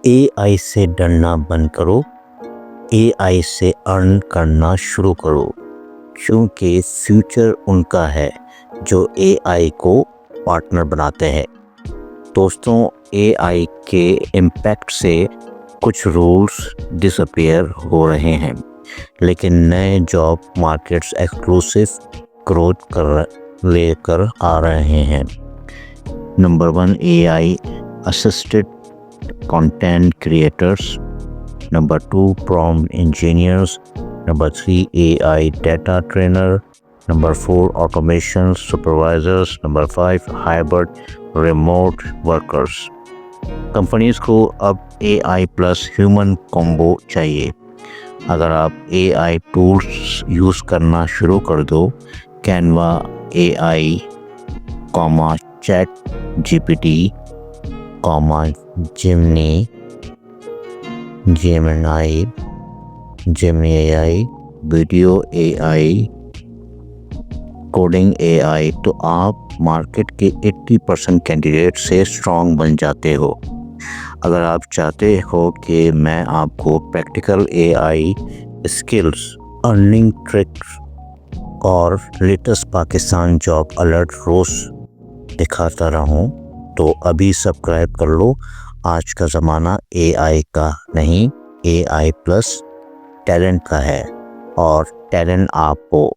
اے آئی سے ڈرنا بند کرو، اے آئی سے ارن کرنا شروع کرو، کیونکہ فیوچر ان کا ہے جو اے آئی کو پارٹنر بناتے ہیں۔ دوستوں، اے آئی کے امپیکٹ سے کچھ رولز ڈس اپیئر ہو رہے ہیں، لیکن نئے جاب مارکیٹس ایکسکلوسیو گروتھ لے کر آ رہے ہیں۔ Number 1، a I assisted content creators. Number 2، prompt engineers. Number 3، a I data trainer. Number 4، automation supervisors. Number 5، hybrid remote workers. Companies کو اب اے آئی پلس ہیومن کومبو چاہیے۔ اگر آپ اے آئی ٹولز یوز کرنا شروع کر دو، کینوا اے آئی، چیٹ جی پی ٹی، جیمنائی اے آئی، video اے آئی، coding اے آئی، تو آپ مارکیٹ کے 80% کینڈیڈیٹ سے اسٹرانگ بن جاتے ہو۔ اگر آپ چاہتے ہو کہ میں آپ کو پریکٹیکل اے آئی اسکلز، ارننگ ٹرکس اور لیٹسٹ پاکستان جاب الرٹ روز دکھاتا رہوں، تو ابھی سبسکرائب کر لو۔ آج کا زمانہ اے آئی کا نہیں، اے آئی پلس ٹیلنٹ کا ہے، اور ٹیلنٹ آپ کو